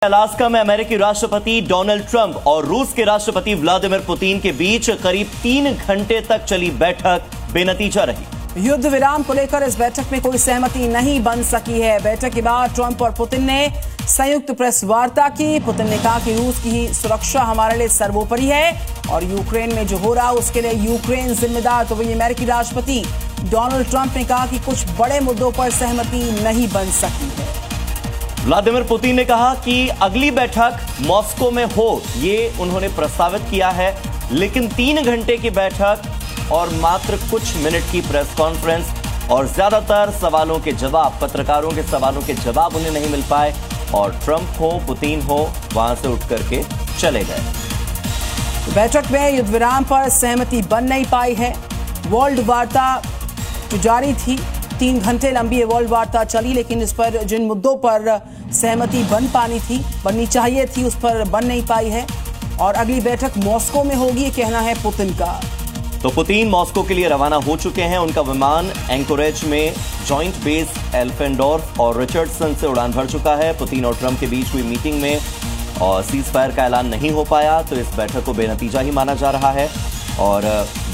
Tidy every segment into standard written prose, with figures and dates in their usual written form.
Alaska में अमेरिकी राष्ट्रपति डोनाल्ड ट्रंप और रूस के राष्ट्रपति व्लादिमीर पुतिन के बीच करीब 3 घंटे तक चली बैठक बेनतीजा रही। युद्ध विराम को लेकर इस बैठक में कोई सहमति नहीं बन सकी है। बैठक के बाद ट्रंप और पुतिन ने संयुक्त प्रेस वार्ता की। पुतिन ने कहा कि रूस की सुरक्षा हमारे लिए सर्वोपरि है और यूक्रेन में जो हो रहा उसके लिए यूक्रेन जिम्मेदार। तो वही अमेरिकी राष्ट्रपति डोनाल्ड ट्रंप ने कहा कि कुछ बड़े मुद्दों पर सहमति नहीं बन सकी है। व्लादिमीर पुतिन ने कहा कि अगली बैठक मॉस्को में हो, ये उन्होंने प्रस्तावित किया है, लेकिन 3 घंटे की बैठक और मात्र कुछ मिनट की प्रेस कॉन्फ्रेंस और ज्यादातर सवालों के जवाब, पत्रकारों के सवालों के जवाब उन्हें नहीं मिल पाए और ट्रंप हो पुतिन हो वहां से उठ करके चले गए। बैठक में युद्ध विराम पर सहमति बन नहीं पाई है। वर्ल्ड वार्ता जो जारी थी, 3 घंटे लंबी ये वर्ल्ड वार्ता चली, लेकिन इस पर जिन मुद्दों पर सहमति बननी चाहिए थी उस पर बन नहीं पाई है और अगली बैठक मॉस्को में होगी, ये कहना है पुतिन का। तो पुतिन मॉस्को के लिए रवाना हो चुके हैं। उनका विमान एंकोरेज में जॉइंट बेस एल्फेंडोर्फ और रिचर्डसन से उड़ान भर चुका है। पुतिन और ट्रंप के बीच हुई मीटिंग में और सीज फायर का ऐलान नहीं हो पाया, तो इस बैठक को बेनतीजा ही माना जा रहा है और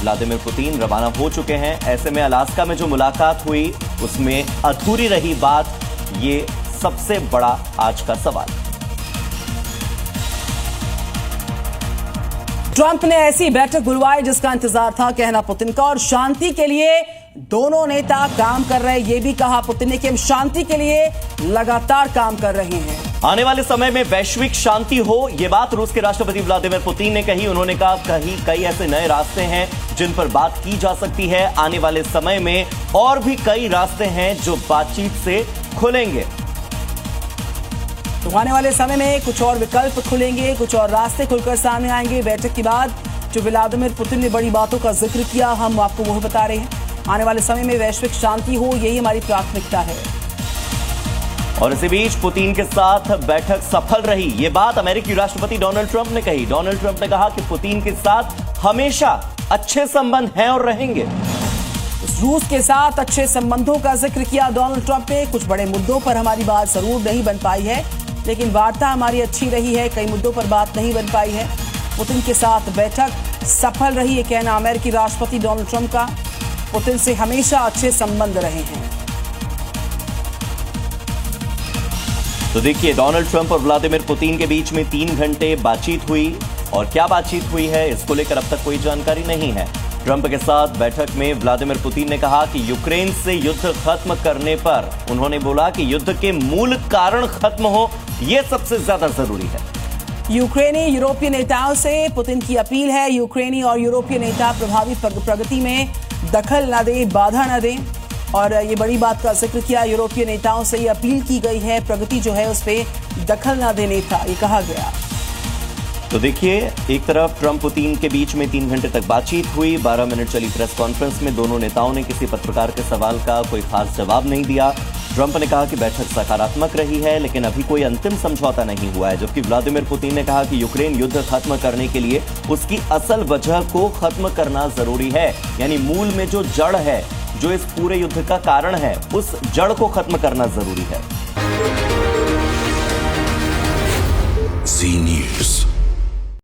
व्लादिमीर पुतिन रवाना हो चुके हैं। ऐसे में अलास्का में जो मुलाकात हुई उसमें अधूरी रही बात, ये सबसे बड़ा आज का सवाल। ट्रंप ने ऐसी बैठक बुलवाई जिसका इंतजार था, कहना पुतिन का, और शांति के लिए दोनों नेता काम कर रहे हैं, ये भी कहा पुतिन ने कि हम शांति के लिए लगातार काम कर रहे हैं। आने वाले समय में वैश्विक शांति हो, ये बात रूस के राष्ट्रपति व्लादिमीर पुतिन ने कही। उन्होंने कहा कई ऐसे नए रास्ते हैं जिन पर बात की जा सकती है। आने वाले समय में और भी कई रास्ते हैं जो बातचीत से खुलेंगे। तो आने वाले समय में कुछ और विकल्प खुलेंगे, कुछ और रास्ते खुलकर सामने आएंगे। बैठक के बाद जो व्लादिमीर पुतिन ने बड़ी बातों का जिक्र किया, हम आपको वह बता रहे हैं। आने वाले समय में वैश्विक शांति हो, यही हमारी प्राथमिकता है। और इसी बीच पुतिन के साथ बैठक सफल रही, ये बात अमेरिकी राष्ट्रपति डोनाल्ड ट्रंप ने कही। डोनाल्ड ट्रंप ने कहा कि पुतिन के साथ हमेशा अच्छे संबंध हैं और रहेंगे। रूस के साथ अच्छे संबंधों का जिक्र किया डोनाल्ड ट्रंप ने। कुछ बड़े मुद्दों पर हमारी बात जरूर नहीं बन पाई है, लेकिन वार्ता हमारी अच्छी रही है। कई मुद्दों पर बात नहीं बन पाई है। पुतिन के साथ बैठक सफल रही, ये कहना अमेरिकी राष्ट्रपति डोनाल्ड ट्रंप का। पुतिन से हमेशा अच्छे संबंध रहे हैं। तो देखिए, डोनाल्ड ट्रंप और व्लादिमीर पुतिन के बीच में 3 घंटे बातचीत हुई और क्या बातचीत हुई है इसको लेकर अब तक कोई जानकारी नहीं है। ट्रंप के साथ बैठक में व्लादिमीर पुतिन ने कहा कि यूक्रेन से युद्ध खत्म करने पर उन्होंने बोला कि युद्ध के मूल कारण खत्म हो, यह सबसे ज्यादा जरूरी है। यूक्रेनी यूरोपीय नेताओं से पुतिन की अपील है, यूक्रेनी और यूरोपीय नेता प्रभावी प्रगति में दखल न दें, बाधा न दें, और ये बड़ी बात का जिक्र किया। यूरोपीय नेताओं से ये अपील की गई है, प्रगति जो है उस पर दखल न देने था, ये कहा गया। तो देखिए, एक तरफ ट्रंप पुतिन के बीच में 3 घंटे तक बातचीत हुई। 12 मिनट चली प्रेस कॉन्फ्रेंस में दोनों नेताओं ने किसी पत्रकार के सवाल का कोई खास जवाब नहीं दिया। ट्रंप ने कहा कि बैठक सकारात्मक रही है, लेकिन अभी कोई अंतिम समझौता नहीं हुआ है, जबकि व्लादिमीर पुतिन ने कहा कि यूक्रेन युद्ध खत्म करने के लिए उसकी असल वजह को खत्म करना जरूरी है, यानी मूल में जो जड़ है, जो इस पूरे युद्ध का कारण है, उस जड़ को खत्म करना जरूरी है।